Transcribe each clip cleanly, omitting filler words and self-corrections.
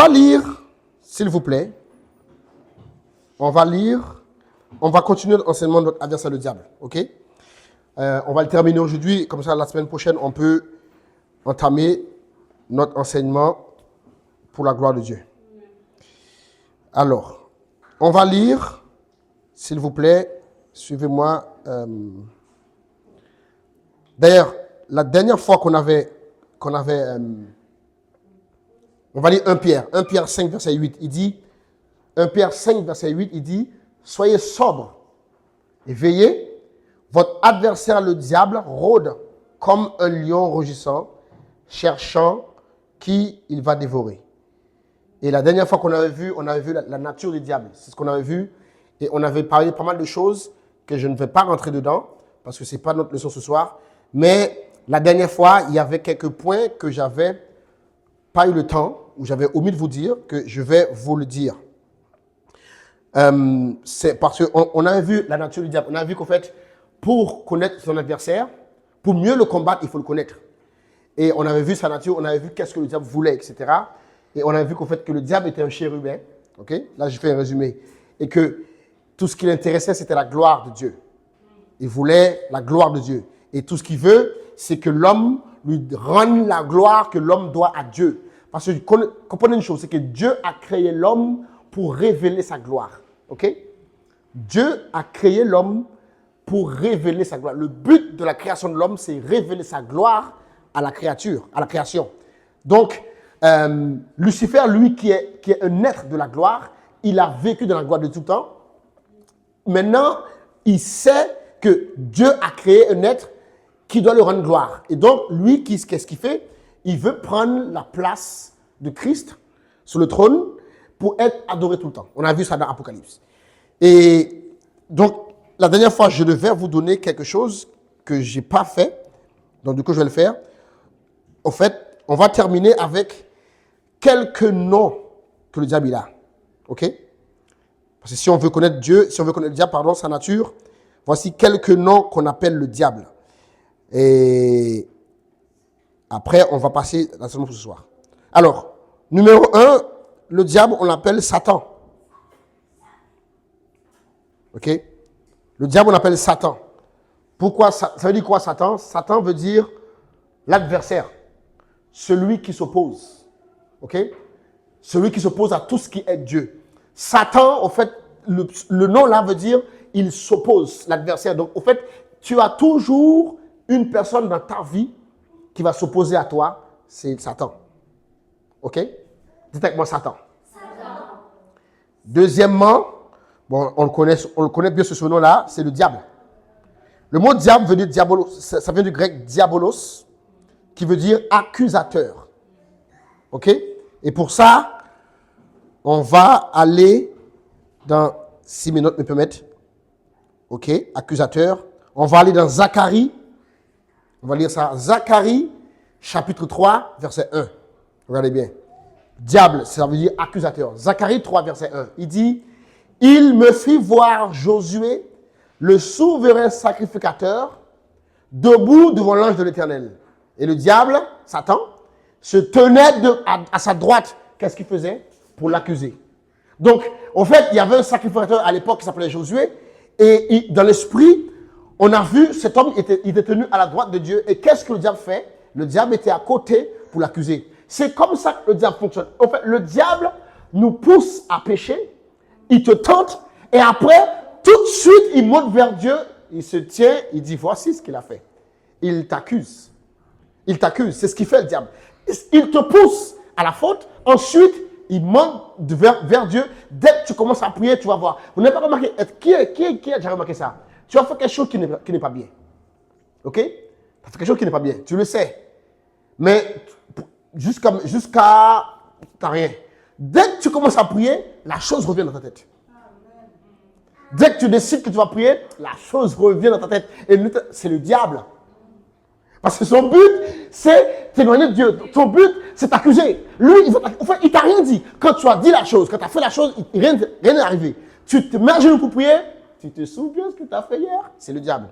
va lire, s'il vous plaît. On va lire. On va continuer l'enseignement de notre adversaire le diable. OK? On va le terminer aujourd'hui. Comme ça, la semaine prochaine, on peut entamer notre enseignement pour la gloire de Dieu. Alors, on va lire, s'il vous plaît, suivez-moi. D'ailleurs, la dernière fois qu'on avait on va lire 1 Pierre 5, verset 8, il dit, 1 Pierre 5, verset 8, il dit, soyez sobres et veillez, votre adversaire le diable rôde comme un lion rugissant, cherchant qui il va dévorer. Et la dernière fois qu'on avait vu, on avait vu la nature du diable. C'est ce qu'on avait vu. Et on avait parlé pas mal de choses que je ne vais pas rentrer dedans, parce que ce n'est pas notre leçon ce soir. Mais la dernière fois, il y avait quelques points que j'avais pas eu le temps, ou j'avais omis de vous dire, que je vais vous le dire. C'est parce qu'on avait vu la nature du diable. On a vu qu'en fait, pour connaître son adversaire, pour mieux le combattre, il faut le connaître. Et on avait vu sa nature, on avait vu qu'est-ce que le diable voulait, etc. Et on avait vu qu'en fait que le diable était un chérubin. Ok? Là, je fais un résumé. Et que tout ce qui l'intéressait, c'était la gloire de Dieu. Il voulait la gloire de Dieu. Et tout ce qu'il veut, c'est que l'homme lui rende la gloire que l'homme doit à Dieu. Parce que comprenez une chose, c'est que Dieu a créé l'homme pour révéler sa gloire. Ok? Dieu a créé l'homme pour révéler sa gloire. Le but de la création de l'homme, c'est révéler sa gloire à la créature, à la création. Donc, Lucifer, lui, qui est un être de la gloire, il a vécu dans la gloire de tout temps. Maintenant, il sait que Dieu a créé un être qui doit lui rendre gloire. Et donc, lui, qu'est-ce qu'il fait? Il veut prendre la place de Christ sur le trône pour être adoré tout le temps. On a vu ça dans Apocalypse. Et donc, la dernière fois, je devais vous donner quelque chose que je n'ai pas fait. Donc, du coup, je vais le faire. Au fait, on va terminer avec quelques noms que le diable a. OK? Parce que si on veut connaître Dieu, si on veut connaître le diable, pardon, sa nature, voici quelques noms qu'on appelle le diable. Et après, on va passer à l'enseignement pour ce soir. Alors, numéro 1, le diable, on l'appelle Satan. OK? Le diable, on l'appelle Satan. Pourquoi ça veut dire quoi, Satan? Satan veut dire l'adversaire. Celui qui s'oppose. OK? Celui qui s'oppose à tout ce qui est Dieu. Satan, en fait, le nom là veut dire il s'oppose, l'adversaire. Donc, en fait, tu as toujours une personne dans ta vie qui va s'opposer à toi, c'est Satan. OK? Dites avec moi Satan. Satan. Deuxièmement, bon, on le connaît bien ce nom-là, c'est le diable. Le mot diable veut dire diabolos, ça vient du grec diabolos, qui veut dire accusateur. OK? Et pour ça, on va aller dans, si mes notes me permettent, OK, accusateur. On va aller dans Zacharie. On va lire ça. Zacharie, chapitre 3, verset 1. Regardez bien. Diable, ça veut dire accusateur. Zacharie 3, verset 1. Il dit, « Il me fit voir Josué, le souverain sacrificateur, debout devant l'ange de l'Éternel. » Et le diable, Satan, se tenait à sa droite. Qu'est-ce qu'il faisait? Pour l'accuser. Donc, en fait, il y avait un sacrificateur à l'époque qui s'appelait Josué. Et dans l'esprit, on a vu cet homme, il était tenu à la droite de Dieu. Et qu'est-ce que le diable fait? Le diable était à côté pour l'accuser. C'est comme ça que le diable fonctionne. En fait, le diable nous pousse à pécher. Il te tente. Et après, tout de suite, il monte vers Dieu. Il se tient. Il dit, voici ce qu'il a fait. Il t'accuse. Il t'accuse. C'est ce qu'il fait, le diable. Il te pousse à la faute. Ensuite, il monte vers Dieu. Dès que tu commences à prier, tu vas voir. Vous n'avez pas remarqué, qui a déjà remarqué ça? Tu as fait quelque chose qui n'est pas bien. OK? Tu as fait quelque chose qui n'est pas bien. Tu le sais. Mais jusqu'à t'as rien. Dès que tu commences à prier, la chose revient dans ta tête. Dès que tu décides que tu vas prier, la chose revient dans ta tête. Et c'est le diable. Parce que son but, c'est t'éloigner de Dieu. Son but, c'est t'accuser. Lui, en fait, il t'a rien dit. Quand tu as dit la chose, quand tu as fait la chose, rien n'est arrivé. Tu te mets à genoux pour prier, tu te souviens de ce que tu as fait hier? C'est le diable.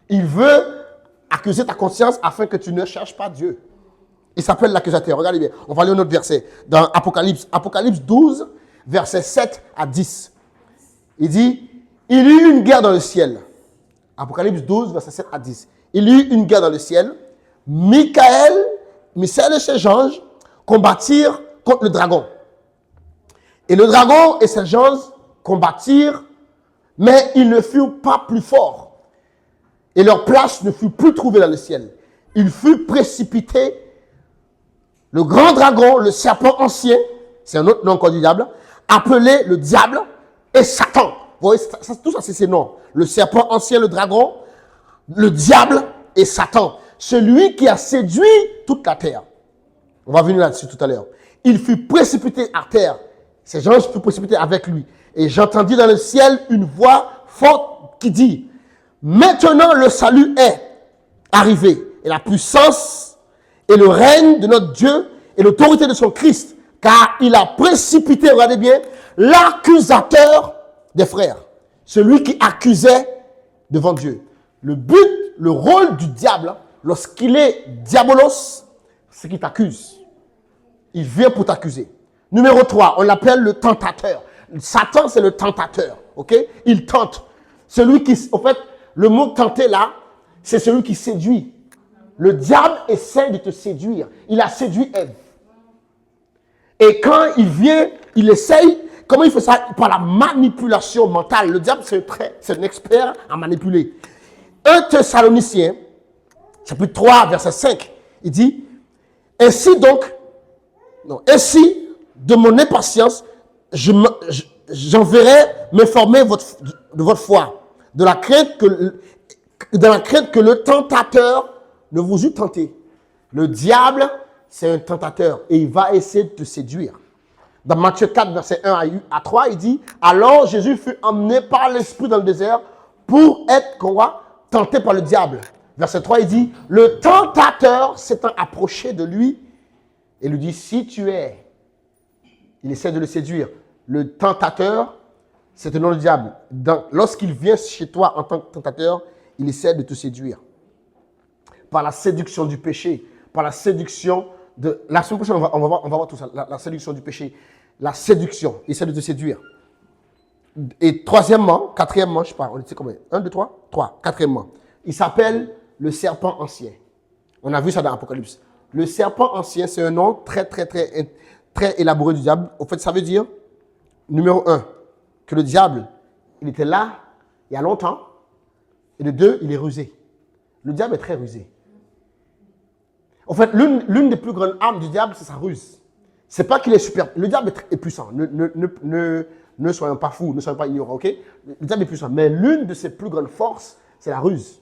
Il veut accuser ta conscience afin que tu ne cherches pas Dieu. Il s'appelle l'accusateur. Regardez bien. On va lire un autre verset dans Apocalypse. Apocalypse 12, versets 7 à 10. Il dit, il y eut une guerre dans le ciel. Apocalypse 12, versets 7 à 10. Il y eut une guerre dans le ciel. Michael et ses anges combattirent contre le dragon. Et le dragon et ses anges combattirent, mais ils ne furent pas plus forts. Et leur place ne fut plus trouvée dans le ciel. Il fut précipité. Le grand dragon, le serpent ancien, c'est un autre nom encore du diable, appelé le diable et Satan. Vous voyez, tout ça, c'est ses noms. Le serpent ancien, le dragon, le diable et Satan. Celui qui a séduit toute la terre. On va venir là-dessus tout à l'heure. Il fut précipité à terre. Ces gens furent précipités avec lui. Et j'entendis dans le ciel une voix forte qui dit, maintenant le salut est arrivé. Et la puissance et le règne de notre Dieu et l'autorité de son Christ. Car il a précipité, regardez bien, l'accusateur des frères. Celui qui accusait devant Dieu. Le but, le rôle du diable, lorsqu'il est diabolos, c'est qu'il t'accuse. Il vient pour t'accuser. Numéro 3, on l'appelle le tentateur. Satan, c'est le tentateur. Ok? Il tente. Celui qui, en fait, le mot tenter là, c'est celui qui séduit. Le diable essaie de te séduire. Il a séduit Ève. Et quand il vient, il essaye. Comment il fait ça? Par la manipulation mentale. Le diable, c'est un expert à manipuler. 1 Thessaloniciens, chapitre 3, verset 5, il dit, ainsi, de mon impatience, j'enverrai m'informer de votre foi, dans la crainte que le tentateur ne vous eût tenté. Le diable, c'est un tentateur et il va essayer de te séduire. Dans Matthieu 4, verset 1 à 3, il dit, alors Jésus fut emmené par l'Esprit dans le désert pour être tenté par le diable. Verset 3, il dit, le tentateur s'étant approché de lui et lui dit, si tu es, il essaie de le séduire. Le tentateur, c'est le nom du diable. Lorsqu'il vient chez toi en tant que tentateur, il essaie de te séduire. Par la séduction du péché, par la séduction de... La semaine prochaine, on va voir tout ça. La séduction du péché, la séduction, il essaie de te séduire. Et quatrièmement, je sais pas, on était combien? 1, 2, 3? 3, quatrièmement. Il s'appelle le serpent ancien. On a vu ça dans l'Apocalypse. Le serpent ancien, c'est un nom très élaboré du diable. Au fait, ça veut dire, numéro 1, que le diable, il était là il y a longtemps. Et de 2, il est rusé. Le diable est très rusé. En fait, l'une des plus grandes armes du diable, c'est sa ruse. C'est pas qu'il est super. Le diable est puissant. Ne soyons pas fous, ne soyons pas ignorants, ok? Le diable est puissant. Mais l'une de ses plus grandes forces, c'est la ruse.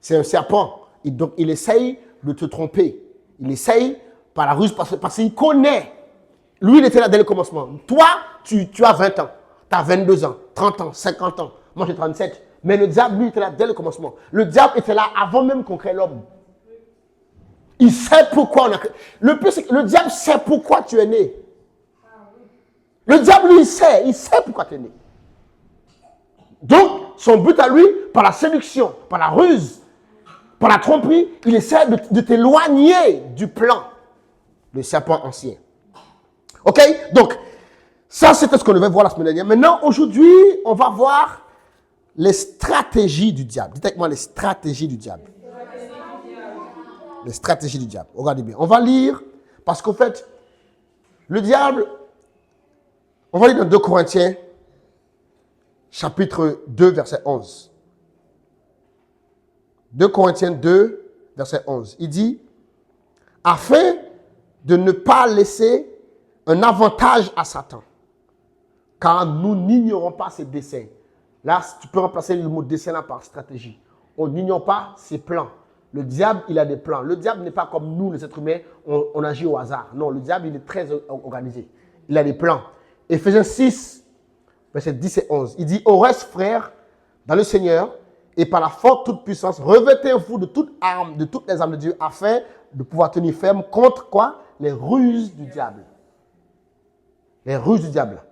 C'est un serpent. Donc, il essaye de te tromper. Il essaye par la ruse parce qu'il connaît. Lui, il était là dès le commencement. Toi, tu as 20 ans. Tu as 22 ans, 30 ans, 50 ans. Moi, j'ai 37. Mais le diable, lui, était là dès le commencement. Le diable était là avant même qu'on crée l'homme. Il sait pourquoi on a créé. Le plus, c'est que le diable sait pourquoi tu es né. Le diable, lui, il sait pourquoi tu es né. Donc, son but à lui, par la séduction, par la ruse, par la tromperie, il essaie de t'éloigner du plan. Le serpent ancien. Ok? Donc, ça, c'était ce qu'on devait voir la semaine dernière. Maintenant, aujourd'hui, on va voir les stratégies du diable. Dites avec moi les stratégies du diable. Les stratégies du diable. Regardez bien. On va lire, parce qu'en fait, le diable, on va lire dans 2 Corinthiens, chapitre 2, verset 11. 2 Corinthiens 2, verset 11. Il dit, afin de ne pas laisser un avantage à Satan, car nous n'ignorons pas ses desseins. Là, tu peux remplacer le mot dessein là par stratégie. On n'ignore pas ses plans. Le diable, il a des plans. Le diable n'est pas comme nous, les êtres humains, on agit au hasard. Non, le diable, il est très organisé. Il a des plans. Éphésiens 6, verset 10 et 11. Il dit, au reste, frères, dans le Seigneur, et par la force toute puissance, revêtez-vous de toutes les armes de Dieu, afin de pouvoir tenir ferme contre quoi? Les ruses du diable. Les ruses du diable.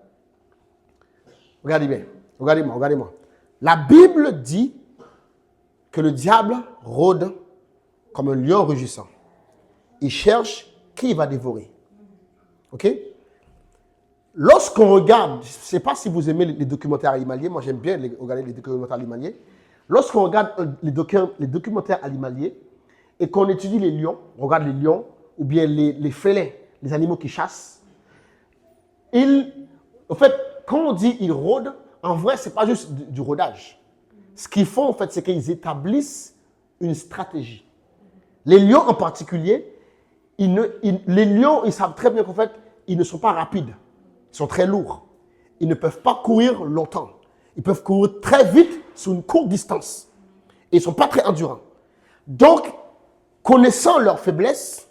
Regardez bien. Regardez-moi. La Bible dit que le diable rôde comme un lion rugissant. il cherche qui il va dévorer. OK? Lorsqu'on regarde, je ne sais pas si vous aimez les documentaires animaliers, moi j'aime bien regarder les documentaires animaliers. Lorsqu'on regarde les documentaires animaliers et qu'on étudie les lions, on regarde les lions ou bien les félins, les animaux qui chassent, en fait, quand on dit ils rôdent, en vrai, ce n'est pas juste du rôdage. Ce qu'ils font, en fait, c'est qu'ils établissent une stratégie. Les lions en particulier, les lions, ils savent très bien qu'en fait, ils ne sont pas rapides. Ils sont très lourds. Ils ne peuvent pas courir longtemps. Ils peuvent courir très vite sur une courte distance. Et ils ne sont pas très endurants. Donc, connaissant leurs faiblesses,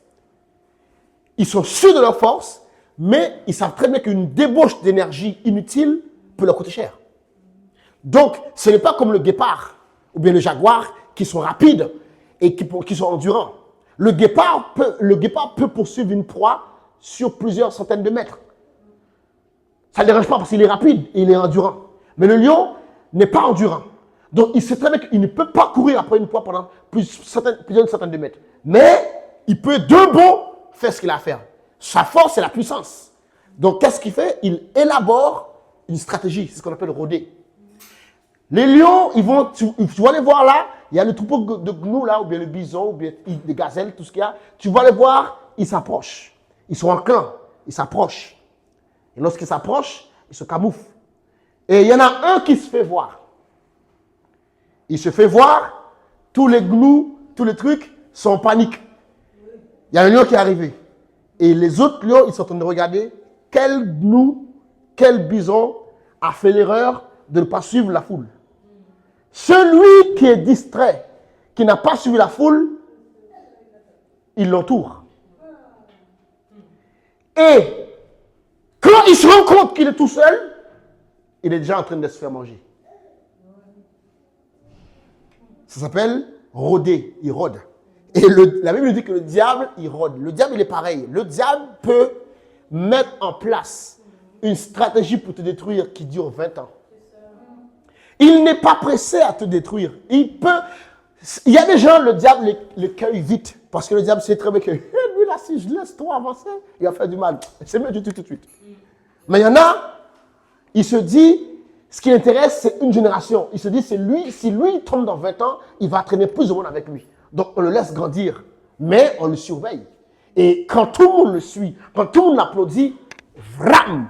ils sont sûrs de leur force, mais ils savent très bien qu'une débauche d'énergie inutile peut leur coûter cher. Donc, ce n'est pas comme le guépard ou bien le jaguar qui sont rapides et qui sont endurants. Le guépard peut poursuivre une proie sur plusieurs centaines de mètres. Ça ne le dérange pas parce qu'il est rapide et il est endurant. Mais le lion n'est pas endurant. Donc, il sait très bien qu'il ne peut pas courir après une proie pendant plusieurs centaines de mètres. Mais il peut de bon faire ce qu'il a à faire. Sa force, c'est la puissance. Donc, qu'est-ce qu'il fait? Il élabore une stratégie. C'est ce qu'on appelle rôder. Les lions, tu vas les voir là, il y a le troupeau de gnous là, ou bien le bison, ou bien des gazelles, tout ce qu'il y a. Tu vas les voir, ils s'approchent. Ils sont en clan, ils s'approchent. Et lorsqu'ils s'approchent, ils se camouflent. Et il y en a un qui se fait voir. Il se fait voir, tous les gnous, tous les trucs sont en panique. Il y a un lion qui est arrivé. Et les autres lions, ils sont en train de regarder quel gnou, quel bison a fait l'erreur de ne pas suivre la foule. Celui qui est distrait, qui n'a pas suivi la foule, il l'entoure. Et quand il se rend compte qu'il est tout seul, il est déjà en train de se faire manger. Ça s'appelle rôder, il rôde. Et la Bible dit que le diable, il rôde. Le diable, il est pareil. Le diable peut mettre en place une stratégie pour te détruire qui dure 20 ans. Il n'est pas pressé à te détruire. Il y a des gens, le diable les cueille vite. Parce que le diable sait très bien que lui là, si je laisse toi avancer, il va faire du mal. C'est mieux tout de suite. Mais il y en a, il se dit, ce qui l'intéresse, c'est une génération. Il se dit, si lui tombe dans 20 ans, il va traîner plus de monde avec lui. Donc, on le laisse grandir, mais on le surveille. Et quand tout le monde le suit, quand tout le monde l'applaudit, vram!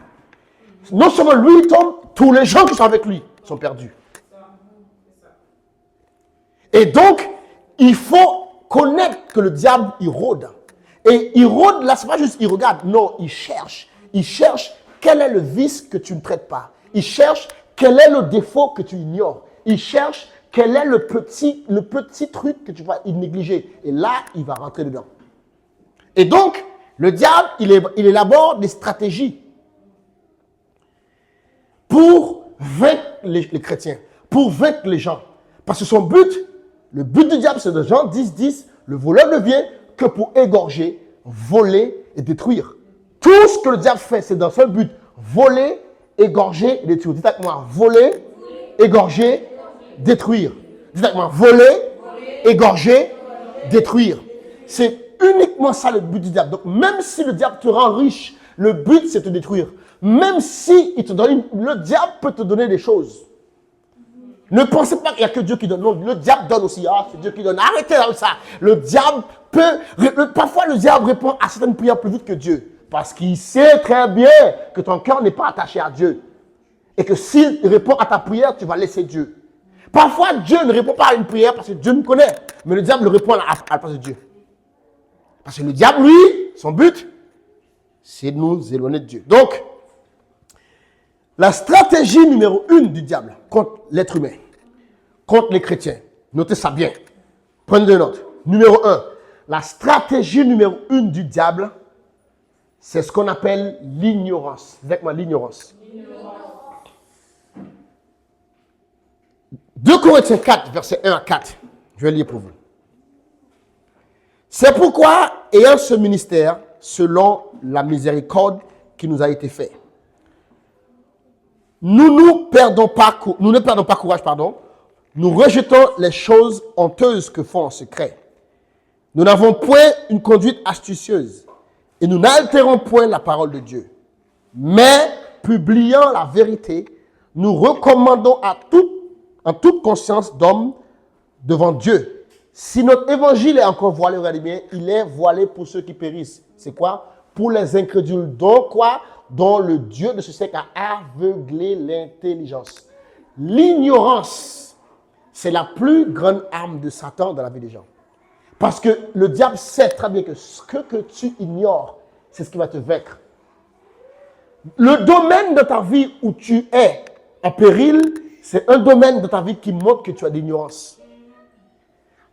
Non seulement lui, il tombe, tous les gens qui sont avec lui sont perdus. Et donc, il faut connaître que le diable, il rôde. Et il rôde, là, c'est pas juste il regarde, non, il cherche. Il cherche quel est le vice que tu ne traites pas. Il cherche quel est le défaut que tu ignores. Il cherche quel est le petit truc que tu vas négliger. Et là, il va rentrer dedans. Et donc, le diable, il élabore des stratégies pour vaincre les chrétiens, pour vaincre les gens. Parce que le but du diable, c'est de Jean 10:10, le voleur ne vient que pour égorger, voler et détruire. Tout ce que le diable fait, c'est dans ce but, voler, égorger et détruire. Dites avec moi, voler, égorger, détruire. Dites avec moi, voler, égorger, détruire. C'est uniquement ça le but du diable. Donc même si le diable te rend riche, le but c'est de te détruire. Même si le diable peut te donner des choses. Ne pensez pas qu'il n'y a que Dieu qui donne. Non, le diable donne aussi. Ah, c'est Dieu qui donne. Arrêtez avec ça. Le diable parfois le diable répond à certaines prières plus vite que Dieu. Parce qu'il sait très bien que ton cœur n'est pas attaché à Dieu. Et que s'il répond à ta prière, tu vas laisser Dieu. Parfois, Dieu ne répond pas à une prière parce que Dieu me connaît. Mais le diable répond à la place de Dieu. Parce que le diable, lui, son but, c'est de nous éloigner de Dieu. Donc, la stratégie numéro 1 du diable contre l'être humain, contre les chrétiens, notez ça bien. Prenez des notes. Numéro 1, la stratégie numéro 1 du diable, c'est ce qu'on appelle l'ignorance. Avec moi, l'ignorance. 2 Corinthiens 4, versets 1 à 4. Je vais lire pour vous. C'est pourquoi, ayant ce ministère, selon la miséricorde qui nous a été faite, nous ne perdons pas courage, nous rejetons les choses honteuses que font en secret. Nous n'avons point une conduite astucieuse et nous n'altérons point la parole de Dieu. Mais, publiant la vérité, nous recommandons en toute conscience d'homme devant Dieu. Si notre évangile est encore voilé, regardez bien, il est voilé pour ceux qui périssent. C'est quoi? Pour les incrédules. Donc quoi? Dont le Dieu de ce siècle a aveuglé l'intelligence. L'ignorance, c'est la plus grande arme de Satan dans la vie des gens. Parce que le diable sait très bien que ce que tu ignores, c'est ce qui va te vaincre. Le domaine de ta vie où tu es en péril, c'est un domaine de ta vie qui montre que tu as de l'ignorance.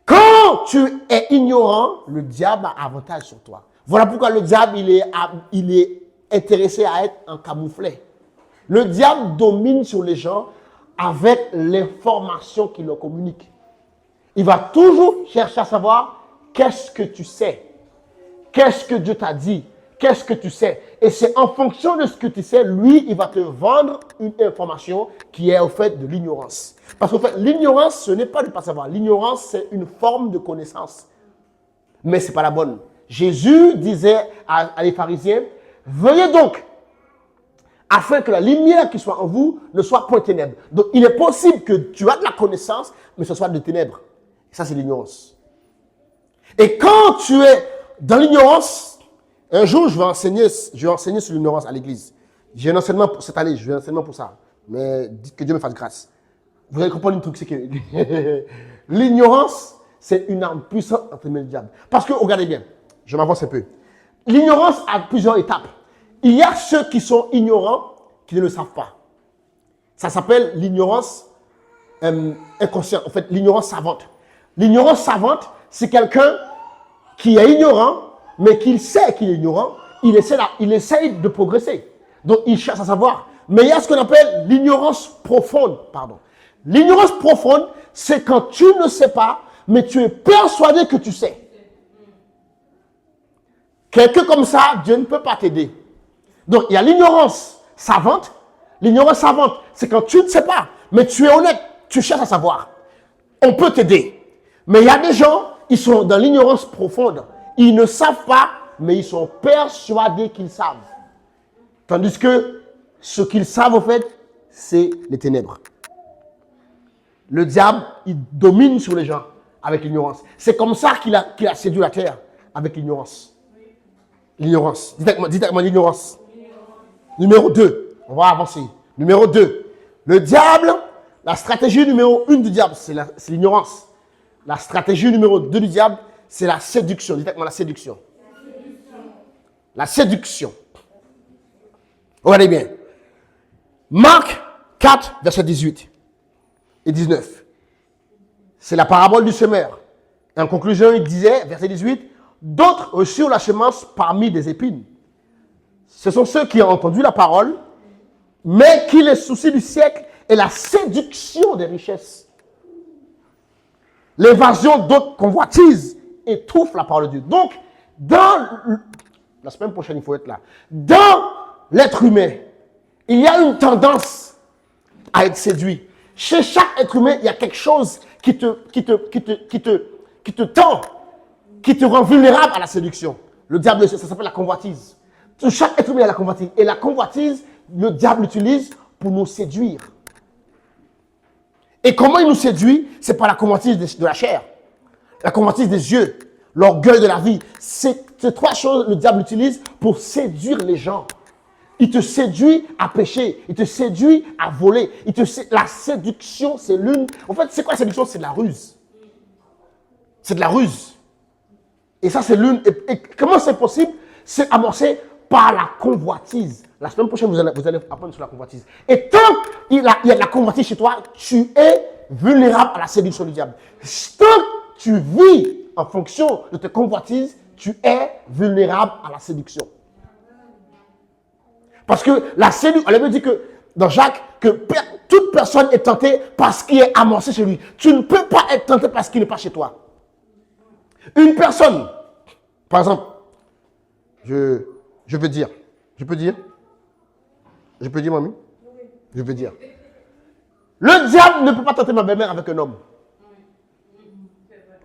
Quand tu es ignorant, le diable a avantage sur toi. Voilà pourquoi le diable, il est intéressé à être en camouflet. Le diable domine sur les gens avec l'information qu'il leur communique. Il va toujours chercher à savoir qu'est-ce que tu sais, qu'est-ce que Dieu t'a dit, qu'est-ce que tu sais. Et c'est en fonction de ce que tu sais, lui, il va te vendre une information qui est au fait de l'ignorance. Parce qu'en fait, l'ignorance, ce n'est pas de ne pas savoir. L'ignorance, c'est une forme de connaissance. Mais ce n'est pas la bonne. Jésus disait à les pharisiens, veuillez donc, afin que la lumière qui soit en vous ne soit point ténèbres. Donc, il est possible que tu as de la connaissance, mais ce soit de ténèbres. Et ça, c'est l'ignorance. Et quand tu es dans l'ignorance, un jour, je vais enseigner sur l'ignorance à l'église. J'ai un enseignement pour cette année, je vais un enseignement pour ça. Mais dites que Dieu me fasse grâce. Vous allez comprendre un truc, c'est que l'ignorance, c'est une arme puissante entre le diable. Parce que, regardez bien, je m'avance un peu. L'ignorance a plusieurs étapes. Il y a ceux qui sont ignorants, qui ne le savent pas. Ça s'appelle l'ignorance inconsciente, en fait, l'ignorance savante. L'ignorance savante, c'est quelqu'un qui est ignorant, mais qui sait qu'il est ignorant, il essaie de progresser. Donc, il cherche à savoir. Mais il y a ce qu'on appelle l'ignorance profonde. L'ignorance profonde, c'est quand tu ne sais pas, mais tu es persuadé que tu sais. Quelqu'un comme ça, Dieu ne peut pas t'aider. Donc, il y a l'ignorance savante. L'ignorance savante, c'est quand tu ne sais pas, mais tu es honnête, tu cherches à savoir. On peut t'aider. Mais il y a des gens, ils sont dans l'ignorance profonde. Ils ne savent pas, mais ils sont persuadés qu'ils savent. Tandis que ce qu'ils savent, en fait, c'est les ténèbres. Le diable, il domine sur les gens avec l'ignorance. C'est comme ça qu'il a séduit la terre, avec l'ignorance. L'ignorance. Dites avec moi l'ignorance. Numéro 2. On va avancer. Numéro 2. Le diable, la stratégie numéro 1 du diable, c'est l'ignorance. La stratégie numéro 2 du diable, c'est la séduction. Dites avec moi la séduction. La séduction. Regardez bien. Marc 4, verset 18 et 19. C'est la parabole du semeur. Et en conclusion, il disait, verset 18, d'autres reçurent la semence parmi des épines. Ce sont ceux qui ont entendu la parole, mais qui les soucis du siècle et la séduction des richesses. L'évasion d'autres convoitises étouffe la parole de Dieu. Donc, la semaine prochaine, il faut être là. Dans l'être humain, il y a une tendance à être séduit. Chez chaque être humain, il y a quelque chose qui te tend, qui te rend vulnérable à la séduction. Le diable, ça s'appelle la convoitise. Chaque être humain a la convoitise. Et la convoitise, le diable l'utilise pour nous séduire. Et comment il nous séduit? C'est par la convoitise de la chair, la convoitise des yeux, l'orgueil de la vie. Ces trois choses, le diable utilise pour séduire les gens. Il te séduit à pécher, il te séduit à voler. La séduction, c'est l'une... En fait, c'est quoi la séduction? C'est de la ruse. C'est de la ruse. Et ça, c'est l'une... Et comment c'est possible? C'est amorcé par la convoitise. La semaine prochaine, vous allez apprendre sur la convoitise. Et tant qu'il y a de la convoitise chez toi, tu es vulnérable à la séduction du diable. Tant que tu vis en fonction de tes convoitises, tu es vulnérable à la séduction. Parce que la séduction, elle veut dire que dans Jacques, que toute personne est tentée parce qu'il est amorcé chez lui. Tu ne peux pas être tenté parce qu'il n'est pas chez toi. Une personne, par exemple, je peux dire, mamie? Je veux dire. Le diable ne peut pas tenter ma belle-mère avec un homme.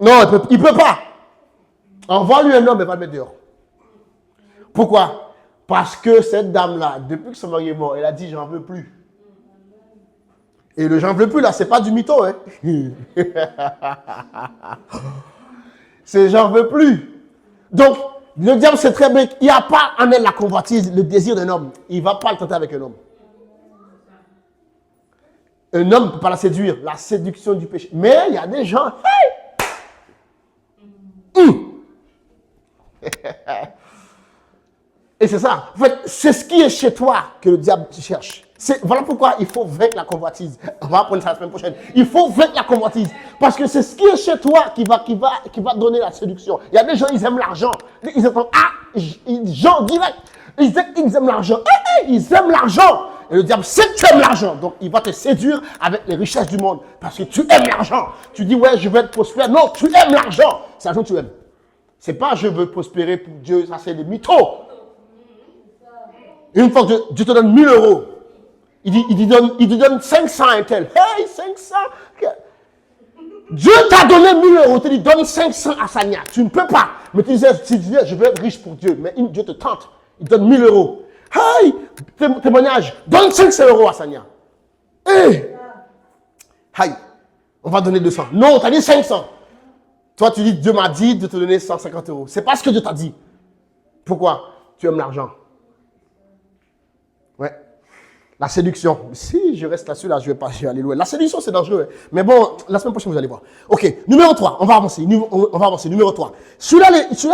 Non, il ne peut pas. Envoie-lui un homme et va le mettre dehors. Pourquoi? Parce que cette dame-là, depuis que son mari est mort, elle a dit, j'en veux plus. Et le j'en veux plus, là, c'est pas du mytho, hein. C'est j'en veux plus. Donc, le diable sait très bien qu'il n'y a pas en elle la convoitise, le désir d'un homme. Il ne va pas le tenter avec un homme. Un homme ne peut pas la séduire, la séduction du péché. Mais il y a des gens, Et c'est ça. En fait, c'est ce qui est chez toi que le diable cherche. Voilà pourquoi il faut vaincre la convoitise. On va apprendre ça la semaine prochaine. Il faut vaincre la convoitise. Parce que c'est ce qui est chez toi qui va donner la séduction. Il y a des gens, ils aiment l'argent. Ils entendent, gens direct. Ils aiment l'argent. Ils aiment l'argent. Et le diable sait que tu aimes l'argent. Donc, il va te séduire avec les richesses du monde. Parce que tu aimes l'argent. Tu dis, ouais, je veux être prospère. Non, tu aimes l'argent. C'est l'argent que tu aimes. C'est pas je veux prospérer pour Dieu. Ça, c'est des mythos. Une fois que Dieu te donne 1000 euros, il te donne 500 à un tel. Hey, 500! Dieu t'a donné 1000 euros, il te dit donne 500 à Sania. Tu ne peux pas. Mais tu disais, si tu disais, je veux être riche pour Dieu, mais Dieu te tente. Il te donne 1000 euros. Hey! Témoignage, donne 500 euros à Sania. Hey! Hey! On va donner 200. Non, tu as dit 500. Toi, tu dis, Dieu m'a dit de te donner 150 euros. C'est pas ce que Dieu t'a dit. Pourquoi? Tu aimes l'argent. Ouais. La séduction. Si je reste là-dessus, là, je vais aller loin. La séduction, c'est dangereux. Hein. Mais bon, la semaine prochaine, vous allez voir. OK. Numéro 3. On va avancer. Numéro 3. Celui-là,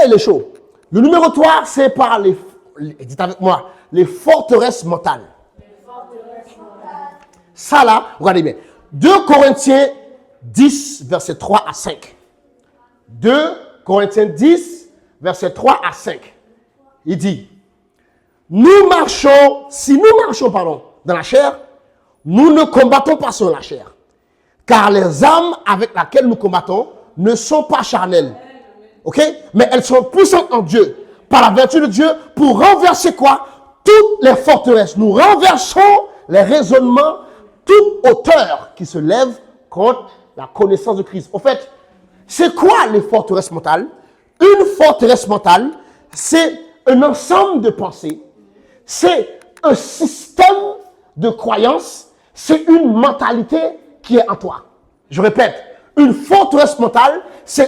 il est chaud. Le numéro 3, c'est par dites avec moi, les forteresses mentales. Ça, là, regardez bien. 2 Corinthiens 10, verset 3 à 5. 2 Corinthiens 10, verset 3 à 5. Il dit, si nous marchons dans la chair, nous ne combattons pas sur la chair. Car les armes avec lesquelles nous combattons ne sont pas charnelles. OK? Mais elles sont puissantes en Dieu, par la vertu de Dieu, pour renverser quoi? Toutes les forteresses. Nous renversons les raisonnements, toute hauteur qui se lève contre la connaissance de Christ. En fait, c'est quoi les forteresses mentales? Une forteresse mentale, c'est un ensemble de pensées. C'est un système de croyances, c'est une mentalité qui est en toi. Je répète, une forteresse mentale, si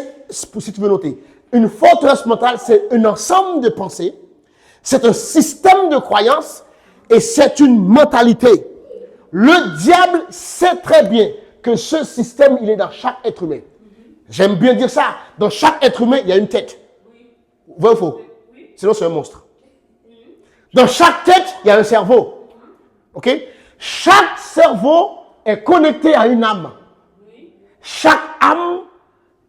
tu veux noter, une forteresse mentale, c'est un ensemble de pensées, c'est un système de croyances et c'est une mentalité. Le diable sait très bien que ce système, il est dans chaque être humain. J'aime bien dire ça, dans chaque être humain, il y a une tête. Vrai ou faux? Sinon, c'est un monstre. Dans chaque tête, il y a un cerveau. OK? Chaque cerveau est connecté à une âme. Chaque âme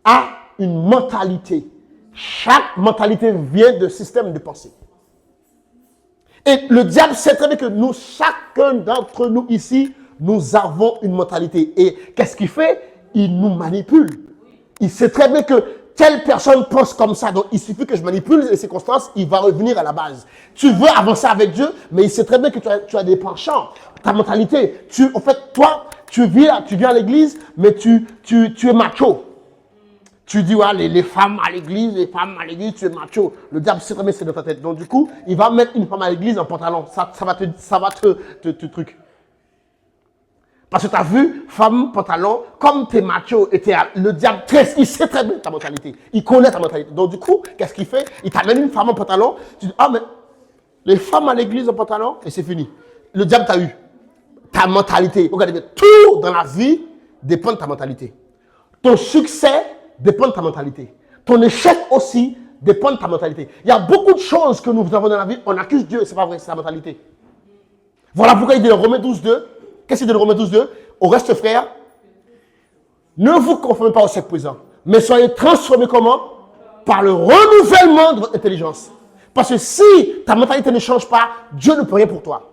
a une mentalité. Chaque mentalité vient de système de pensée. Et le diable sait très bien que nous, chacun d'entre nous ici, nous avons une mentalité. Et qu'est-ce qu'il fait? Il nous manipule. Il sait très bien que telle personne pense comme ça, donc il suffit que je manipule les circonstances, il va revenir à la base. Tu veux avancer avec Dieu, mais il sait très bien que tu as des penchants, ta mentalité. En fait, toi, tu viens à l'église, mais tu es macho. Tu dis, ouais, les femmes à l'église, tu es macho. Le diable sait très bien que c'est dans ta tête. Donc du coup, il va mettre une femme à l'église en pantalon. Ça va te truc. Parce que tu as vu, femme, pantalon, comme tu es macho et le diable, il sait très bien ta mentalité. Il connaît ta mentalité. Donc, du coup, qu'est-ce qu'il fait? Il t'amène une femme en pantalon. Tu dis, mais les femmes à l'église en pantalon, et c'est fini. Le diable t'a eu. Ta mentalité. Regardez bien, tout dans la vie dépend de ta mentalité. Ton succès dépend de ta mentalité. Ton échec aussi dépend de ta mentalité. Il y a beaucoup de choses que nous avons dans la vie, on accuse Dieu, c'est pas vrai, c'est la mentalité. Voilà pourquoi il dit dans Romains 12:2. Qu'est-ce qu'il dit dans Romains 12:2? Au reste, frères, ne vous conformez pas au siècle présent, mais soyez transformés comment? Par le renouvellement de votre intelligence. Parce que si ta mentalité ne change pas, Dieu ne peut rien pour toi.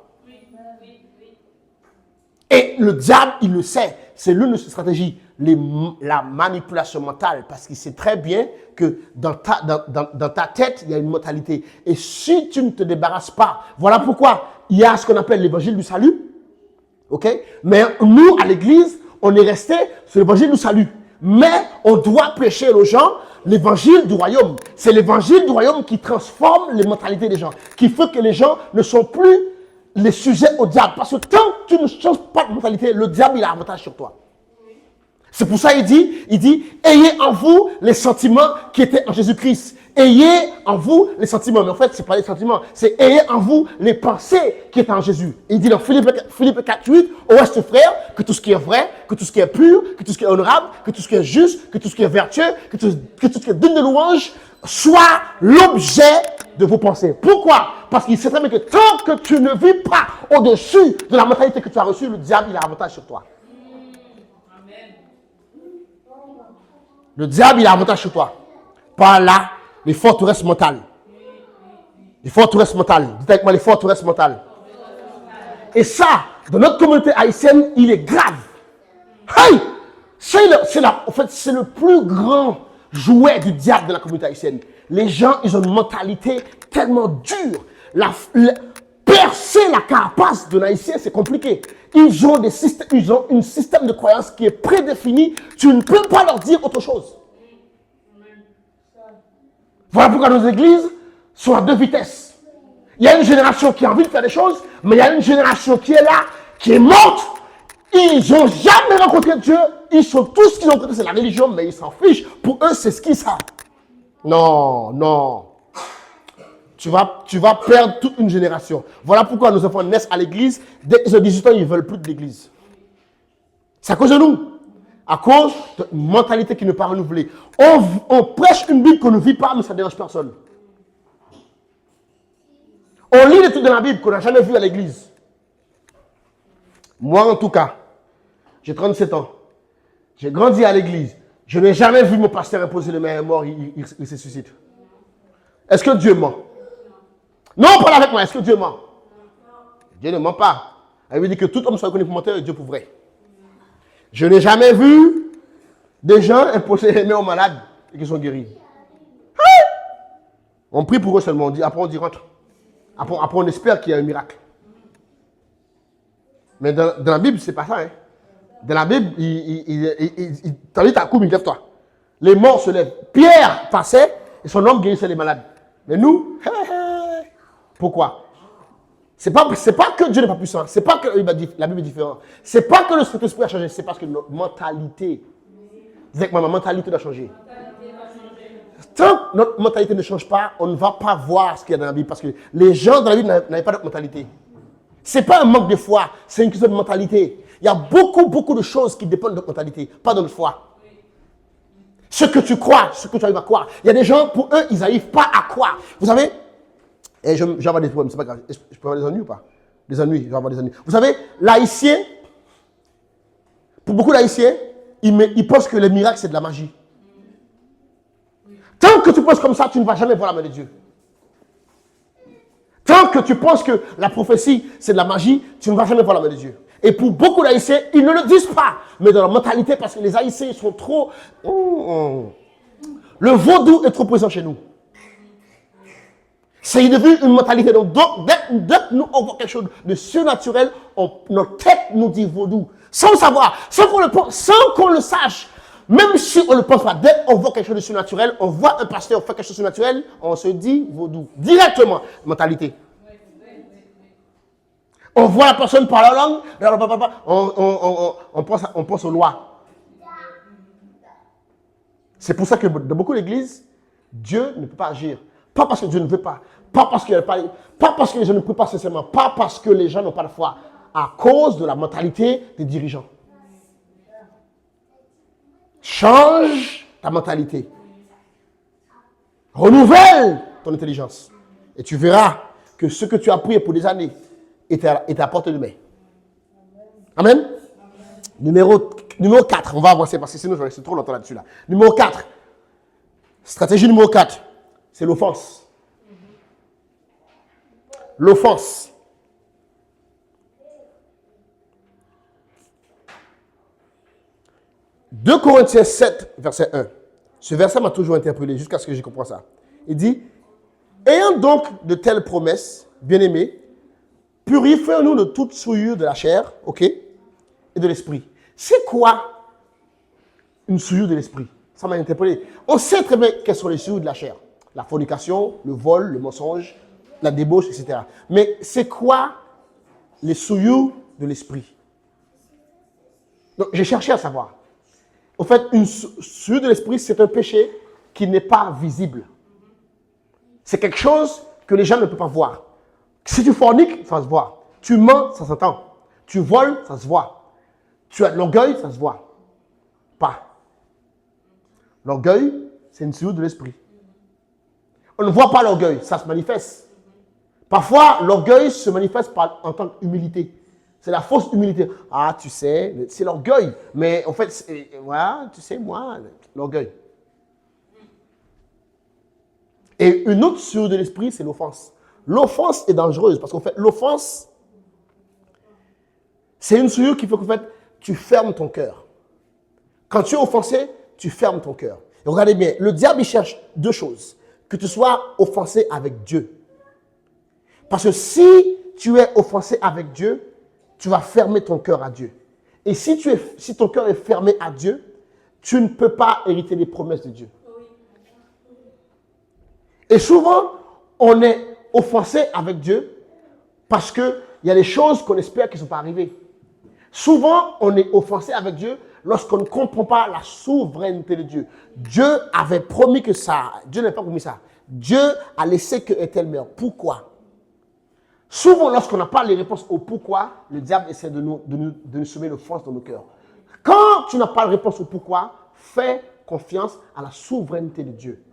Et le diable, il le sait. C'est l'une de ses stratégies, la manipulation mentale. Parce qu'il sait très bien que dans ta tête, il y a une mentalité. Et si tu ne te débarrasses pas, voilà pourquoi il y a ce qu'on appelle l'évangile du salut. OK? Mais nous, à l'église, on est resté sur l'évangile du salut. Mais on doit prêcher aux gens l'évangile du royaume. C'est l'évangile du royaume qui transforme les mentalités des gens, qui fait que les gens ne sont plus les sujets au diable. Parce que tant que tu ne changes pas de mentalité, le diable, il a avantage sur toi. C'est pour ça qu'il dit, ayez en vous les sentiments qui étaient en Jésus-Christ. Ayez en vous les sentiments. Mais en fait, ce n'est pas les sentiments. C'est ayez en vous les pensées qui étaient en Jésus. Il dit dans Philippe 4:8, au reste, frère, que tout ce qui est vrai, que tout ce qui est pur, que tout ce qui est honorable, que tout ce qui est juste, que tout ce qui est vertueux, que tout ce qui est digne de louange, soit l'objet de vos pensées. Pourquoi? Parce qu'il sait très bien que tant que tu ne vis pas au-dessus de la mentalité que tu as reçue, le diable, il a avantage sur toi. Le diable, il a avantage sur toi. Par là, les forteresses mentales. Les forteresses mentales. Dites avec moi, les forteresses mentales. Et ça, dans notre communauté haïtienne, il est grave. Hey! En fait, c'est le plus grand jouet du diable de la communauté haïtienne. Les gens, ils ont une mentalité tellement dure. Percer la carapace de l'haïtien, c'est compliqué. Ils ont un système de croyance qui est prédéfini. Tu ne peux pas leur dire autre chose. Voilà pourquoi nos églises sont à deux vitesses. Il y a une génération qui a envie de faire des choses, mais il y a une génération qui est là, qui est morte. Ils n'ont jamais rencontré Dieu. Tout ce qu'ils ont rencontré, c'est la religion, mais ils s'en fichent. Pour eux, c'est ce qu'ils savent. Non. Tu vas perdre toute une génération. Voilà pourquoi nos enfants naissent à l'église. Dès qu'ils ont 18 ans, ils ne veulent plus de l'église. C'est à cause de nous. À cause d'une mentalité qui n'est pas renouvelée. On prêche une Bible qu'on ne vit pas, mais ça ne dérange personne. On lit des trucs de la Bible qu'on n'a jamais vu à l'église. Moi, en tout cas, j'ai 37 ans. J'ai grandi à l'église. Je n'ai jamais vu mon pasteur imposer le main mort, il se suscite. Est-ce que Dieu ment? Non, parle avec moi. Est-ce que Dieu ment? Dieu ne ment pas. Il veut dire que tout homme soit reconnu pour menteur et Dieu pour vrai. Je n'ai jamais vu des gens imposer les mains aux malades et qui sont guéris. On prie pour eux seulement. Après, on dit rentre. Après, on espère qu'il y a un miracle. Mais dans la Bible, c'est pas ça. Hein. Dans la Bible, il t'en dit ta coupe, il lève-toi. Les morts se lèvent. Pierre passait et son homme guérissait les malades. Mais nous, pourquoi? C'est pas que Dieu n'est pas puissant. C'est pas que la Bible est différente. C'est pas que le Saint-Esprit a changé. C'est parce que notre mentalité. Vous savez que ma mentalité doit changer. Tant que notre mentalité ne change pas, on ne va pas voir ce qu'il y a dans la Bible. Parce que les gens dans la Bible n'avaient pas notre mentalité. Ce n'est pas un manque de foi, c'est une question de mentalité. Il y a beaucoup de choses qui dépendent de notre mentalité, pas de notre foi. Ce que tu crois, ce que tu arrives à croire. Il y a des gens, pour eux, ils n'arrivent pas à croire. Vous savez, et je vais avoir des problèmes, c'est pas grave. Je peux avoir des ennuis ou pas? Des ennuis, je vais avoir des ennuis. Vous savez, l'haïtien, pour beaucoup d'haïtiens, ils pensent que les miracles, c'est de la magie. Tant que tu penses comme ça, tu ne vas jamais voir la main de Dieu. Tant que tu penses que la prophétie, c'est de la magie, tu ne vas jamais voir la main de Dieu. Et pour beaucoup d'Haïtiens, ils ne le disent pas, mais dans leur mentalité, parce que les Haïtiens, ils sont trop... Le vaudou est trop présent chez nous. C'est devenu une mentalité. Donc, dès que nous, on voit quelque chose de surnaturel, notre tête nous dit vaudou. Sans le savoir, sans qu'on le sache. Même si on ne le pense pas, dès qu'on voit quelque chose de surnaturel, on voit un pasteur faire quelque chose de surnaturel, on se dit vaudou. Directement, mentalité. On voit la personne parler la langue, on pense aux lois. C'est pour ça que dans beaucoup d'églises, Dieu ne peut pas agir. Pas parce que Dieu ne veut pas. Pas parce que les gens ne prient pas sincèrement. Pas parce que les gens n'ont pas de foi. À cause de la mentalité des dirigeants. Change ta mentalité. Renouvelle ton intelligence. Et tu verras que ce que tu as prié pour des années est à portée de main. Amen. Numéro 4. On va avancer parce que sinon je vais rester trop longtemps là-dessus. Numéro 4. Stratégie numéro 4. C'est l'offense. L'offense. « 2 Corinthiens 7, verset 1. Ce verset m'a toujours interpellé jusqu'à ce que j'ai compris ça. Il dit, « Ayant donc de telles promesses, bien-aimés, purifions-nous de toute souillure de la chair, ok, et de l'esprit. » C'est quoi une souillure de l'esprit? Ça m'a interpellé. On sait très bien quels sont les souillures de la chair. La fornication, le vol, le mensonge, la débauche, etc. Mais c'est quoi les souillures de l'esprit? Donc, j'ai cherché à savoir. En fait, une souillure de l'esprit, c'est un péché qui n'est pas visible. C'est quelque chose que les gens ne peuvent pas voir. Si tu forniques, ça se voit. Tu mens, ça s'entend. Tu voles, ça se voit. Tu as de l'orgueil, ça se voit. Pas. L'orgueil, c'est une souillure de l'esprit. On ne voit pas l'orgueil, ça se manifeste. Parfois, l'orgueil se manifeste en tant qu'humilité. C'est la fausse humilité. Ah, tu sais, c'est l'orgueil. Mais en fait, voilà, tu sais, moi, l'orgueil. Et une autre souillure de l'esprit, c'est l'offense. L'offense est dangereuse parce qu'en fait, l'offense, c'est une souillure qui fait qu'en fait, tu fermes ton cœur. Quand tu es offensé, tu fermes ton cœur. Et regardez bien, le diable, il cherche deux choses. Que tu sois offensé avec Dieu. Parce que si tu es offensé avec Dieu, tu vas fermer ton cœur à Dieu. Et si ton cœur est fermé à Dieu, tu ne peux pas hériter les promesses de Dieu. Et souvent, on est offensé avec Dieu parce qu'il y a des choses qu'on espère qui ne sont pas arrivées. Souvent, on est offensé avec Dieu lorsqu'on ne comprend pas la souveraineté de Dieu. Dieu avait promis que ça. Dieu n'a pas promis ça. Dieu a laissé que est-elle meure. Pourquoi? Souvent, lorsqu'on n'a pas les réponses au pourquoi, le diable essaie de nous semer l'offense dans nos cœurs. Quand tu n'as pas la réponse au pourquoi, fais confiance à la souveraineté de Dieu.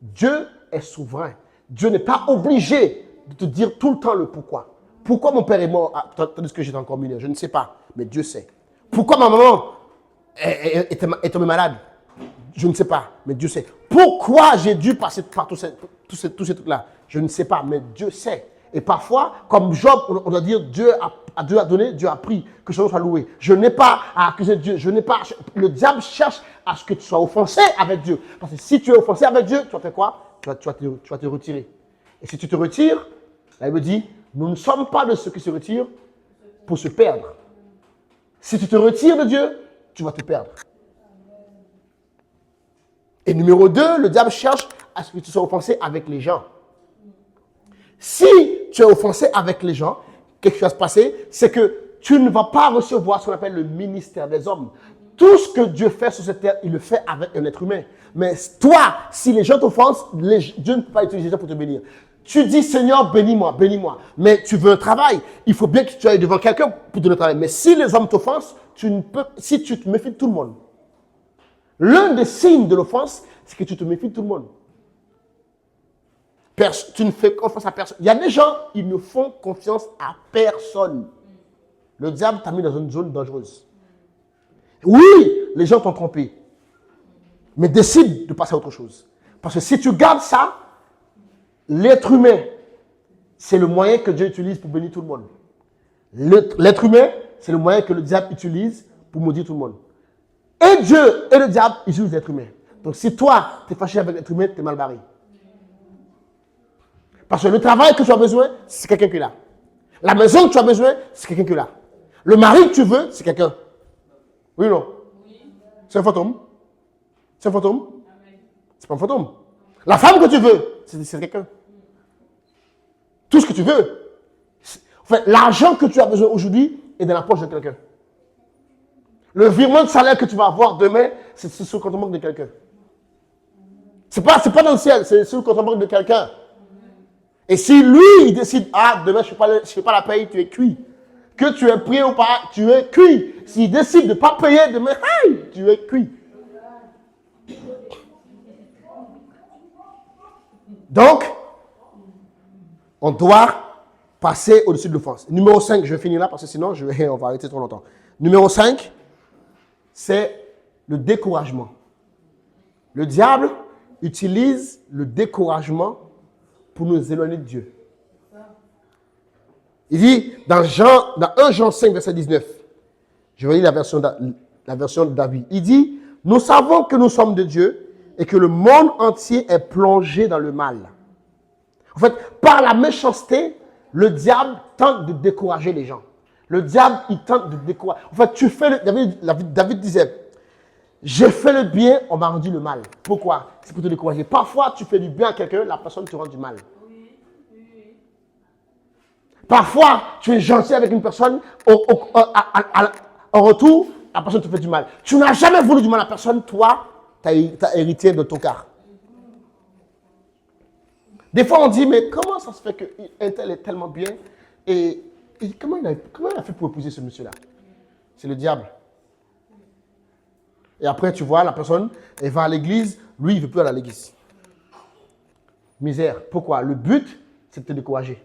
Dieu est souverain. Dieu n'est pas obligé de te dire tout le temps le pourquoi. Pourquoi mon père est mort tandis que j'étais encore mineur? Je ne sais pas, mais Dieu sait. Pourquoi ma maman est tombée malade? Je ne sais pas, mais Dieu sait. Pourquoi j'ai dû passer par tous ces trucs-là? Je ne sais pas, mais Dieu sait. Et parfois, comme Job, on doit dire Dieu a donné, Dieu a pris, que son nom soit loué. Je n'ai pas à accuser Dieu. Le diable cherche à ce que tu sois offensé avec Dieu. Parce que si tu es offensé avec Dieu, tu vas faire quoi? Tu vas te retirer. Et si tu te retires, la Bible dit, nous ne sommes pas de ceux qui se retirent pour se perdre. Si tu te retires de Dieu, tu vas te perdre. Et numéro 2, le diable cherche à ce que tu sois offensé avec les gens. Si tu es offensé avec les gens, qu'est-ce qui va se passer? C'est que tu ne vas pas recevoir ce qu'on appelle le ministère des hommes. Tout ce que Dieu fait sur cette terre, il le fait avec un être humain. Mais toi, si les gens t'offensent, Dieu ne peut pas utiliser ça pour te bénir. Tu dis, Seigneur, bénis-moi, bénis-moi. Mais tu veux un travail. Il faut bien que tu ailles devant quelqu'un pour donner un travail. Mais si les hommes t'offensent, si tu te méfies de tout le monde. L'un des signes de l'offense, c'est que tu te méfies de tout le monde. Tu ne fais confiance à personne. Il y a des gens, ils ne font confiance à personne. Le diable t'a mis dans une zone dangereuse. Oui, les gens t'ont trompé. Mais décide de passer à autre chose. Parce que si tu gardes ça, l'être humain, c'est le moyen que Dieu utilise pour bénir tout le monde. L'être humain, c'est le moyen que le diable utilise pour maudire tout le monde. Et Dieu et le diable utilisent l'être humain. Donc si toi, tu es fâché avec l'être humain, tu es mal barré. Parce que le travail que tu as besoin, c'est quelqu'un qui est là. La maison que tu as besoin, c'est quelqu'un qui est là. Le mari que tu veux, c'est quelqu'un. Oui ou non? Oui. C'est un fantôme. C'est un fantôme. C'est pas un fantôme. La femme que tu veux, c'est quelqu'un. Tout ce que tu veux. Enfin, l'argent que tu as besoin aujourd'hui est dans la poche de quelqu'un. Le virement de salaire que tu vas avoir demain, c'est sur le compte en banque de quelqu'un. C'est pas dans le ciel, c'est sur le compte en banque de quelqu'un. Et si lui, il décide, demain, je ne fais pas la paye, tu es cuit. Que tu es prié ou pas, tu es cuit. S'il décide de ne pas payer demain, tu es cuit. Donc, on doit passer au-dessus de l'offense. Numéro 5, je vais finir là parce que sinon, on va arrêter trop longtemps. Numéro 5, c'est le découragement. Le diable utilise le découragement pour nous éloigner de Dieu. Il dit dans 1 Jean 5, verset 19, je vais lire la version de David. Il dit, nous savons que nous sommes de Dieu et que le monde entier est plongé dans le mal. En fait, par la méchanceté, le diable tente de décourager les gens. Le diable, il tente de décourager. En fait, David disait, J'ai fait le bien, on m'a rendu le mal. Pourquoi? C'est pour te décourager. Parfois, tu fais du bien à quelqu'un, la personne te rend du mal. Parfois, tu es gentil avec une personne, en retour, la personne te fait du mal. Tu n'as jamais voulu du mal à personne, toi, tu as hérité de ton quart. Des fois, on dit, mais comment ça se fait qu'un tel est tellement bien et comment il a fait pour épouser ce monsieur-là? C'est le diable. Et après, tu vois, la personne, elle va à l'église, lui, il ne veut plus aller à l'église. Misère. Pourquoi? Le but, c'est de te décourager.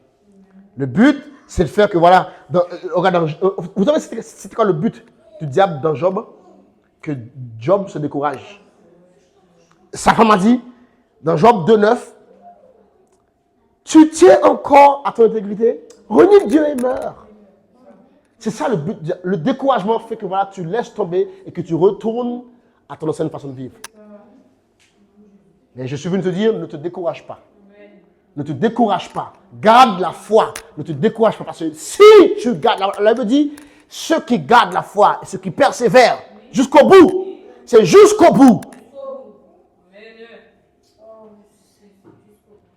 Le but, c'est de faire que, voilà, vous savez, c'était quoi le but du diable dans Job? Que Job se décourage. Sa femme a dit, dans Job 2,9, tu tiens encore à ton intégrité, renie Dieu et meurs. C'est ça le but. Le découragement fait que voilà, tu laisses tomber et que tu retournes à ton ancienne façon de vivre. Mais je suis venu te dire, ne te décourage pas. Ne te décourage pas. Garde la foi. Ne te décourage pas. Parce que si tu gardes la foi, la Bible dit, ceux qui gardent la foi et ceux qui persévèrent jusqu'au bout, c'est jusqu'au bout.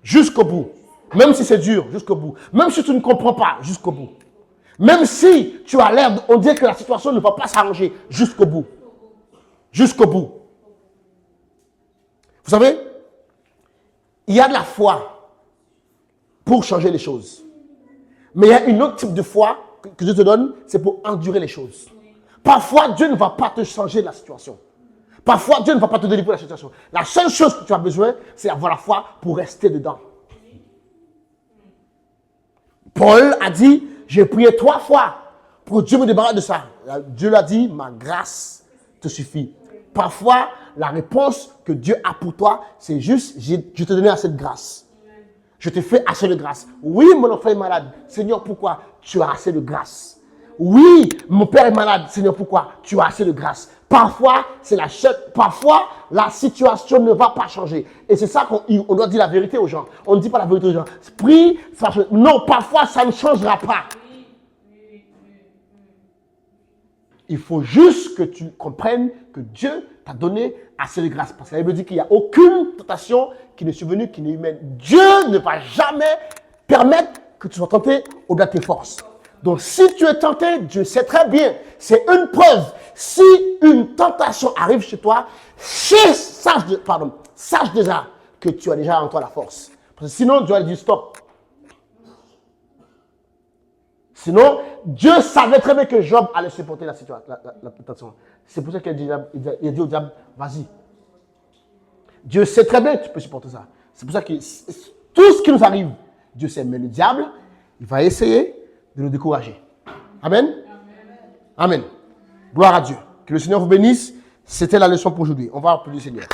Jusqu'au bout. Même si c'est dur, jusqu'au bout. Même si tu ne comprends pas, jusqu'au bout. Même si tu as l'air, on dit que la situation ne va pas s'arranger, jusqu'au bout. Jusqu'au bout. Vous savez, il y a de la foi pour changer les choses. Mais il y a une autre type de foi que Dieu te donne, c'est pour endurer les choses. Parfois, Dieu ne va pas te changer la situation. Parfois, Dieu ne va pas te délivrer la situation. La seule chose que tu as besoin, c'est avoir la foi pour rester dedans. Paul a dit, j'ai prié 3 fois pour que Dieu me débarrasse de ça. Dieu l'a dit, ma grâce te suffit. Parfois, la réponse que Dieu a pour toi, c'est juste, je te donne assez de grâce. Je te fais assez de grâce. Oui, mon enfant est malade. Seigneur, pourquoi? Tu as assez de grâce. Oui, mon père est malade. Seigneur, pourquoi? Tu as assez de grâce. Parfois, parfois, la situation ne va pas changer. Et c'est ça qu'on doit dire la vérité aux gens. On ne dit pas la vérité aux gens. Prie, ça change. Non, parfois, ça ne changera pas. Il faut juste que tu comprennes que Dieu t'a donné assez de grâce. Parce que la Bible dit qu'il n'y a aucune tentation qui n'est survenue, qui n'est humaine. Dieu ne va jamais permettre que tu sois tenté au-delà de tes forces. Donc, si tu es tenté, Dieu sait très bien. C'est une preuve. Si une tentation arrive chez toi, sache déjà que tu as déjà en toi la force. Parce que sinon, Dieu a dit stop. Sinon, Dieu savait très bien que Job allait supporter la situation, la tentation. C'est pour ça qu'il a dit au diable, vas-y. Dieu sait très bien que tu peux supporter ça. C'est pour ça que tout ce qui nous arrive, Dieu sait. Mais le diable, il va essayer de nous décourager. Amen. Amen. Gloire à Dieu. Que le Seigneur vous bénisse. C'était la leçon pour aujourd'hui. On va applaudir le Seigneur.